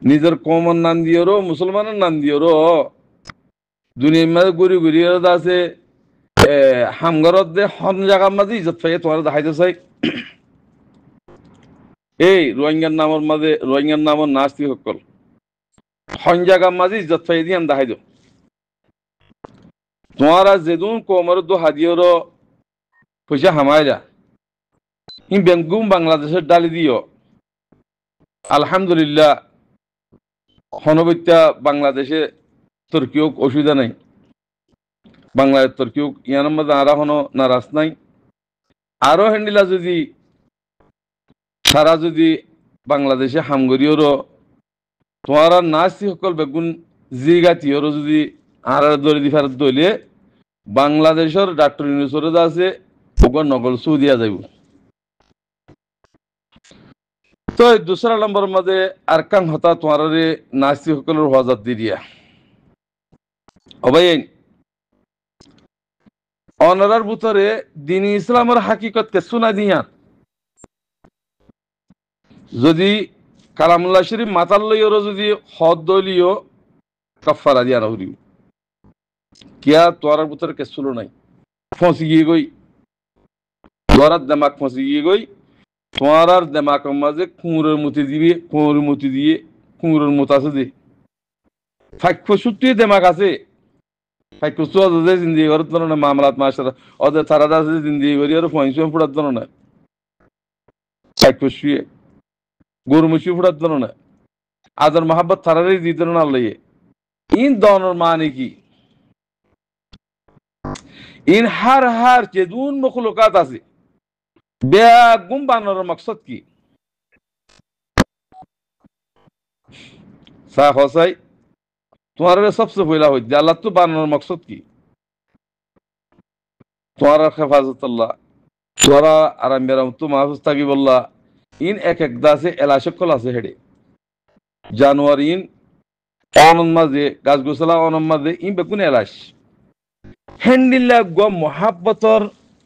নিজের কমন নাম দিয়েরও মুসলমানের নাম দিয়েরও দুনিয়ার মাঝে ঘুরি ঘুরি আছে হামগরত দে হন জায়গার মাঝে ইজ্জত পাইয়ে তোমার দেখাইতে চাই এই রোহিঙ্গার নামের নাস্তি সকল হন জায়গার মাঝে ইজ্জত পাইয়ে দিয়ে দেখাই দো তোমারা যেদুন কোমর দো হাদিয়েরও পয়সা হামায় যা ই বেঙ্গুম বাংলাদেশের ডালি দিও আলহামদুলিল্লাহ হনবত্যা বাংলাদেশে তুর্কিও অসুবিধা নাই বাংলাদেশ তুর্কিও ইয়ানোর মধ্যে আরা হনো নারাজ নাই আরো হ্যান্ডিলা যদি সারা যদি বাংলাদেশে হামগরিওরও তোমার নাচি সকল বেগুন জিগাতিওরও যদি আর দরি দি ফেরত দইলে বাংলাদেশের ডাক্তার ইউনুসরে আছে ওগর নকল সৌদিয়া যাইব তো দুসরা নম্বর মধ্যে আর কাং হতা তোমার নাচি সকলের হজাত দি দিয়া অবাই অনারার ভিতরে দিন ইসলামের হাকিকতকে শোনা দিয়া যদি কালামুল্লাহ শরীফ মাতাল লইও যদি হদ দলিও কাফারা দিয়া নহরিও কিয়া তোয়ার ভিতরে কে শুলো নাই ফসি গিয়ে গই তোয়ার দেমাক ফসি গিয়ে গই তোমার দেমাকের মাঝে কুঁড়ের মতি দিবি কুঁড়ের মতি দিয়ে কুঁড়ের মত আছে দে ফাইক সুটি দেমাক আছে ফাইক সুয়াদে জিন্দি করত না মামলাত মাসার ওদের তারা আছে জিন্দি করি আর ফয়সম ফুড়াত না ফাইক শুয়ে গরু মুশি ফুড়াত না আদর মোহাব্বত তারারই দিতে না আল্লাহ ইন দনের মানে কি ইন হার যেদুন মখলুকাত আছে বেগুম বানানোর মকসদ কি সাহ হসাই তোমার সবচেয়ে পয়লা হইতে আল্লাহ তো বানানোর মকসদ কি তোমার হেফাজত আল্লাহ তোরা আরাম বেরাম তো মাহফুজ থাকি বললা ইন এক দাসে এলাশকল আছে হেডে জানুয়ার ইন অনন মাঝে গাছ গোসলা অনন মাঝে ইন বেকুন এলাশ হেন্ডিল্লা গ মোহাব্বতর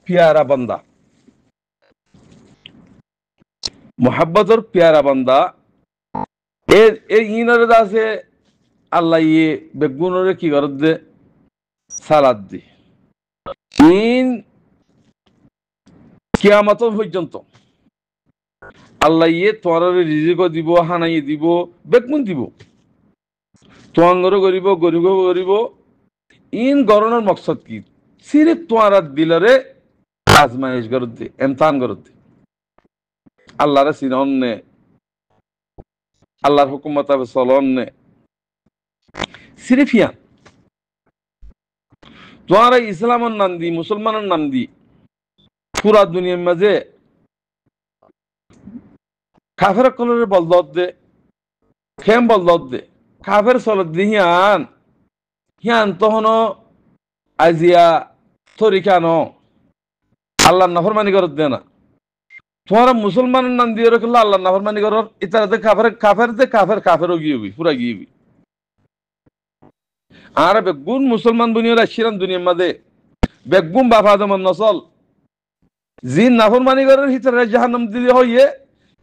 পিয়ারা বান্দা মোহাব্বতর পিয়ারা বান্দা এ ইনারে আছে আল্লাহ ইয়ে বেগুনরে কি করত দে সালাদ দে ইন কিয়ামত পর্যন্ত আল্লাহ ইয়ে তোমার রিজিক দিব হানাই দিব বেগুন দিব তোমাঙ্গর করিব গরিব করিব ইন গরনের মকসদ কি সিরিফ তোমার দিলরে আজমাইশ করত দে এমতান করত দে আল্লাহরে সিনন নে আল্লাহর হুকুম মোতাবেক চলন নে সিরিফ ইয়া তোমার ইসলামের নাম দি মুসলমানের নাম দি পুরা দুনিয়ার মাঝে কাফের কলরে বলদত দে খেম বলদত দে কাফের চলত দি হিয়ান তখন আজিয়া তরিকানো আল্লাহ নাফরমানি করত দে না তোমার মুসলমানের নাম দিয়ে রাখলে আল্লাহ নাফরমানি কর ইতারাতে কাফের গিয়ে পুরা গিয়ে আর বেগুন মুসলমান বুনিয়র আসছিলাম দুনিয়ার মাঝে বেগুন বাবা যেমন নসল জিন নাফরমানি করার হিতারে জাহান্নাম দিলে হইয়ে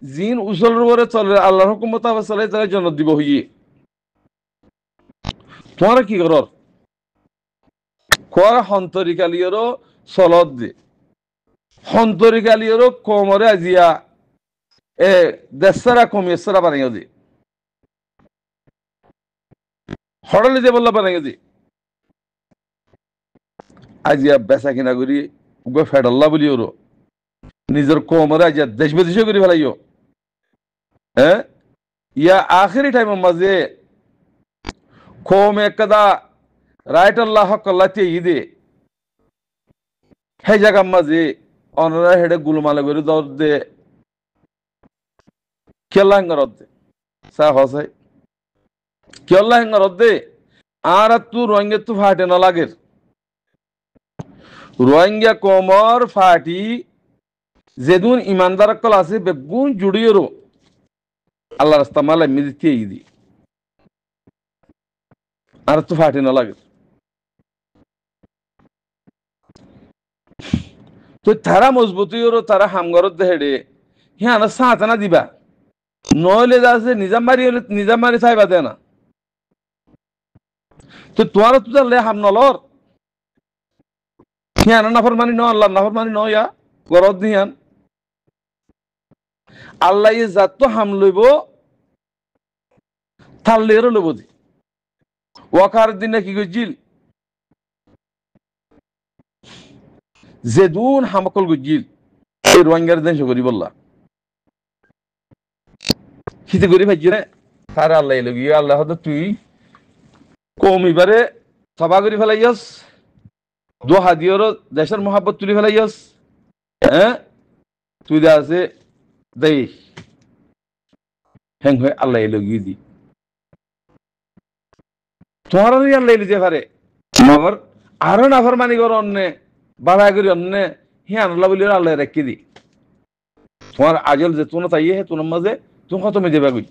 জিন উসলের উপরে চলে আল্লাহর হুকুম মোতাবেক চলে তারা জন্নত দিব হইয়ে তোমার কি করর কোয়ার হন্তরিকালিয়রও চলত দে হন্তরিকালিয়রও কমরে আজিয়া দেশারা কমিয়েছারা বানাইও দে হড়ালি যে বললা বানাইও দে আজিয়া বেচা কিনা করি ফেডাল্লা বলি ওর নিজের কমরে আজিয়া দেশ বিদেশ করি ফেলাইও হ্যাঁ ইয়া আখেরি টাইমের মাঝে কম একদা রাইট আল্লাহ হকাল্লাতে ঈদে হে জায়গার মাঝে অনরা হেডে গুলমালে করে দর দে কেল্লা হেঙ্গার দে সা হসাই কেল্লা হেঙ্গার দে আর তু রোহিঙ্গা তু ফাটে না লাগের রোহিঙ্গা কমর ফাটি যেদুন ইমানদার কল আছে বেগুন জুড়িয়েরও আল্লাহ রাস্তা মালা মিদিতে ঈদি আর তু ফাটে না লাগে তো তারা মজবুতি তারা হামগরত হেডে হ্যাঁ সাঁতানা দিবা নহলে যাচ্ছে নিজাম মারি চাইবা দে না তো তোমার তো জানলে হাম নলর হিয়ান নাফর মানি ন আল্লাহ নাফর মানি ন ইয়া গরদ দিয়ান আল্লাহ ইয়ে জাত তো হাম লইব থাললেরও লইব দি ওয়াকার দিনে কি গজিল জেদুন হামকল গজিল এই রোহিঙ্গার দেন করি বললা খিতে করি ভাই রে তারে আল্লাহ লগি আল্লাহ হয়তো তুই কম এবারে সভা করি ফেলাইয়াস দু হাদিয়র দেশের মহাব্বত তুলি ফেলাইয়াস হ্যাঁ তুই দে আছে দেই হেং হয়ে আল্লাহ লগি দি তোমার আল্লাহ লিতে পারে মগর আরো নাফর মানি কর অন্যে বাড়া করি অন্যে হিয়ান আল্লাহ বলি আল্লাহ রেখে দি তোমার আজল যে তোমার তাই হে তোমার মাঝে তুমি কত মেজে বাগুই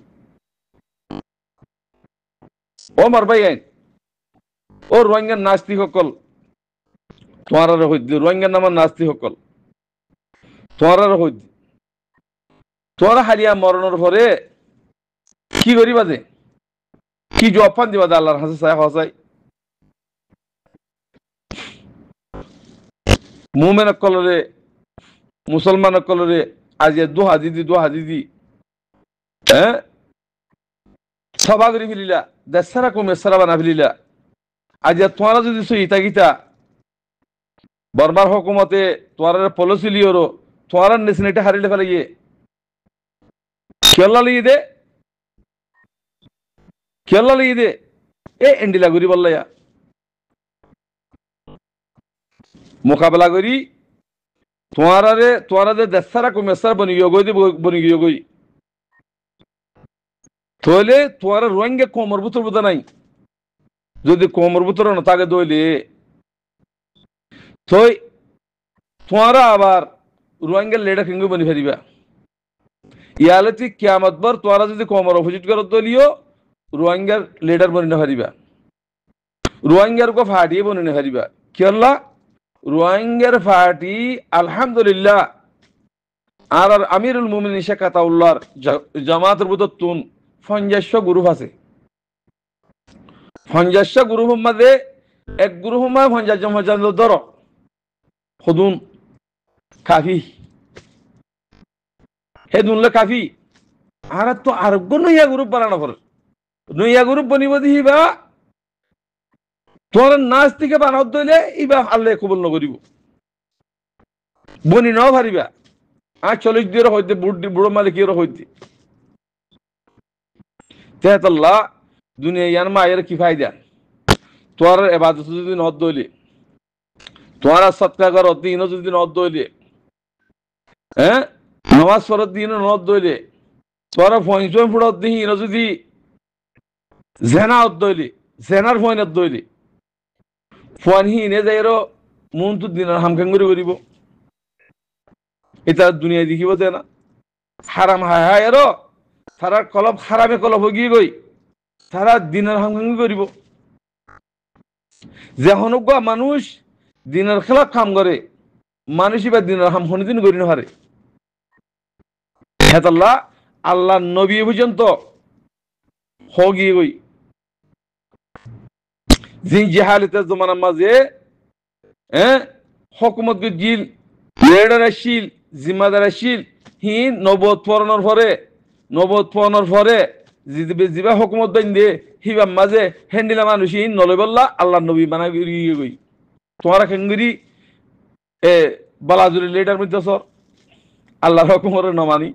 ও মার ভাই আইন ও রোহিঙ্গার নাস্তি সকল তোমার রোহিঙ্গার নামার নাস্তি সকল তোমার তোমার হারিয়া মরণের পরে কি করিবা যে কি জবাব পান দিবা দে আল্লাহর হাসে চাই হসাই মুমেন কলরে মুসলমান কলরে আজ দোহা দিদি হ্যাঁ সভা করে ফেলিলা দেশারা কমে সারা বানা ফেলিলা আজ তোমারা যদি ইতা গীতা বর্মার হকুমতে তোমার পলিসি লিওরো তোমার নেশনেটা হারিলে ফেলে গিয়ে কেল্লা লিয়ে দে এ এন্ডিলা করি বললাইয়া মোকাবেলা করি তোমারা দেশারা কমে সারা বনি গিয়ে গই তাহলে তোমার রোহিঙ্গা কোমর ভিতর বোধ নাই যদি কোমর ভিতর না থাকে দইলে তো তোমারা আবার রোহিঙ্গার লেডার কিংবা বনি ফেরিবা ইয়ালে তুই কিয়ামত বার তোরা যদি কোমর অপোজিট করত দলিও রোহিঙ্গার লিডার বনি না হারিবা রোহিঙ্গার কো ফাটিয়ে বনি না হারিবা কি আল্লাহ রোহিঙ্গার ফাটি আলহামদুলিল্লাহ আর আমিরুল মুমিনিন শেখ আতাউল্লাহর জামাতের ভিতর তুন 50 গ্রুপ আছে 50 গ্রুপের মধ্যে এক গ্রুপ মা 50 জন ধরো খুদুন কাফি হে দুনলে কাফি আর তো আরোগ্য নইয়া গ্রুপ বানানো পর নইয়া গ্রুপ বনিব দিবা তোর নাচ থেকে বানাও দইলে ইবা আল্লাহ কবুল নকরিব বনি ন ভারিবা আর 40 দিনের হইতে বুড়ো মালিকের হইতে তেহাতাল্লাহ দুনিয়া ইয়ান মায়ের কি ফায়দা তোর ইবাদত যদি নদ দইলে তোর সৎকার কর দিন যদি নদ দইলে হ্যাঁ নামাজ পড়ার দিন নদ দইলে তোর পঞ্চম ফুড়ত দিন যদি জেনা দইলে জেনার ফয়নত দইলে ফোনহীনে যাইরো মন তো দিনের হামখাঙ্গুরি করিব এটা দুনিয়া দেখিব যে না হারাম হায় হায় এর তারা কলব হারামে কলব গিয়ে গই তারা দিনের হামখাঙ্গি করিব যে হনুক মানুষ দিনের খেলাফ কাম করে মানুষই বা দিনের হাম হনিদিন করি না হারে হেতাল্লাহ আল্লাহ নবী পর্যন্ত হগিয়ে গই জিন জেহালিতের জমানার মাঝে হকুমত গিল লেডার আসিল জিম্মাদার আসিল হি নবদ পড়ানোর পরে জিবা হকুমত বাইন দে হিবা মাঝে হেন্ডিলা মানুষ হি নলে বললা আল্লাহ নবী বানা গই তোমারা খেঙ্গুরি বালাজুরি লেডার মধ্যে সর আল্লাহর হকুমরে নমানি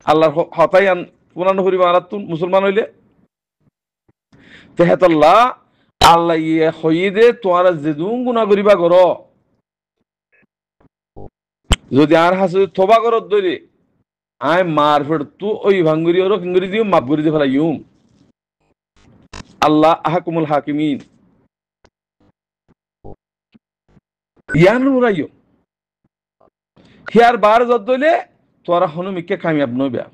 আল্লাহর হতাই আন পুরানো করিবা আর মুসলমান হইলে তেহেতল্লাহ আল্লাহ ইয়ে হইয়ে দে তোমারা যেদুন গুণা করিবা কর যদি আর হাসে থবা করত দইলে আয় মার ফের তু ওই ভাঙ্গুরি ওর কিঙ্গুরি দিও মাপ করে দিয়ে ফেলাইম আল্লাহ আহকুমুল হাকিমিন ইয়ান উড়াইও হিয়ার বার যত দইলে তোরা হনুমিককে কামিয়াব নইবা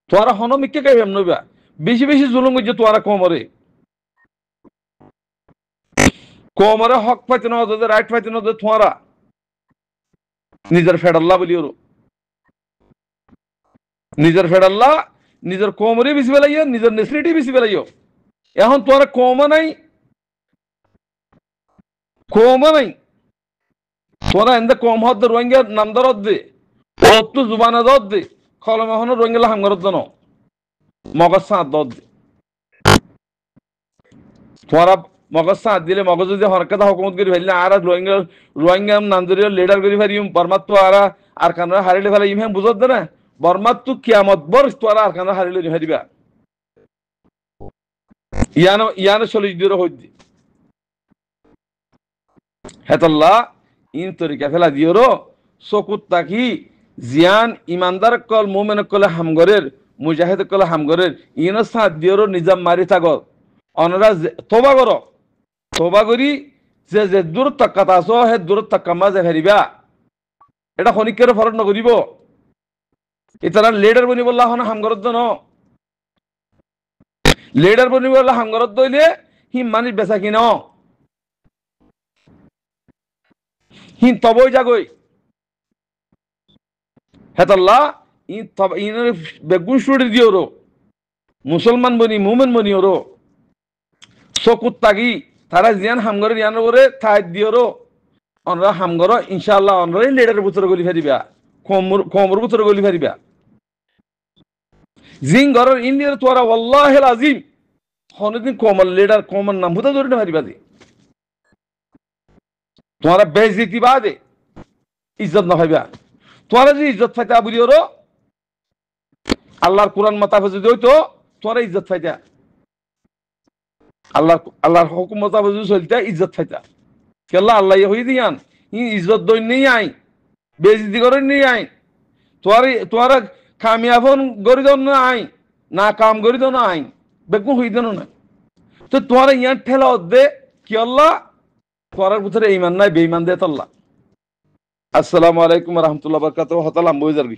তোরা হনুমিককে কামিয়াব নইবা বেশি বেশি জুলুম করছে তোরা কোমরে হক পাইতে না হতে রাইট পাইতে না হতে তোরা নিজের ফেডাল্লা বলি ওর নিজের ফেডাল্লা নিজের কোমরে বেশি পেলাইও, নিজের নেসলিটি বেশি পেলাইও। এখন তোরা কমও নাই, কমও নাই, তোরা এন্দে কম হদ রোহিঙ্গা নামদার দে অত জুবানা দর দে কলম এখন রোহিঙ্গা হামগরত জন মগজ সাঁত দর দে। তোরা মগজ সাঁত দিলে মগজ যদি হরকাতা হকুমত করি ফেললে আর রোহিঙ্গা রোহিঙ্গা নামদরীয় লিডার করি ফেলিম বর্মাত তো আর কানরা হারিলে ফেলে ইম হ্যাঁ বুঝত দে না বর্মাত তো কিয়ামত বর তোরা আর কানরা হারিলে ফেলিবা ইয়ানো ইয়ানো 40 দিন হইদি হেতাল্লাহ ইন তরিকা ফেলা দিওরো চকুত তাকি জিয়ান ইমানদার কল মোমেন কলে হামগরের মুজাহিদ কলে হামগরের ইনো সাথ দিওরো নিজাম মারি থাকো অনরা তোবা করো, তোবা করি যে যে দূর তাক্কাত আসো হে দূর তাক্কা মাঝে ফেরিবা এটা খনিকের ফরক নকরিব। এতারা লিডার বনি বললা হন হামগরত ন লিডার বনি বললা হামগরত দইলে হি মানি বেচা কিন হিন তবই জাগই হেতাল্লাহ ইন বেগুন সুড়ি দিও রো মুসলমান বনি মুমেন বনি ওরো চকুত তাগি তারা জিয়ান হামগর ইয়ানোর করে ঠাই দিও রো অনরা হামগর ইনশাআল্লাহ অনরাই লিডারের ভিতরে গলি ফেরিবা কমর ভিতরে গলি ফেরিবা জিং ঘরের ইন্ডিয়ার তোরা ওয়াল্লাহিল আজিম হনদিন কমল লিডার কমন নাম হুদা ধরে ফেরিবা দি তোমারা বেইজ্জতি বাদে ইজ্জত না পাইবা। তোরা যে ইজ্জত পাইতা বুঝিও রো আল্লাহর কোরআন মোতাবেক যদি হইতো তোরা ইজ্জত পাইতা, আল্লাহর হুকুম মোতাবেক যদি চলতে ইজ্জত পাইতা কেল্লা আল্লাহ হই দিয়ান ই ইজ্জত দই নেই আই বেইজ্জতি করে নেই আই তোরা কামিয়াবন গরি দন না আই না কাম গরি দন আই বেগুন হই দেন না তো তোরা ইয়ান ঠেলা দে কি আল্লাহ তোরার ভিতরে ইমান নাই বেঈমান দে আল্লাহ। আসসালামু আলাইকুম ওয়া রাহমাতুল্লাহি ওয়া বারাকাতুহু হতালাম বই যাবি।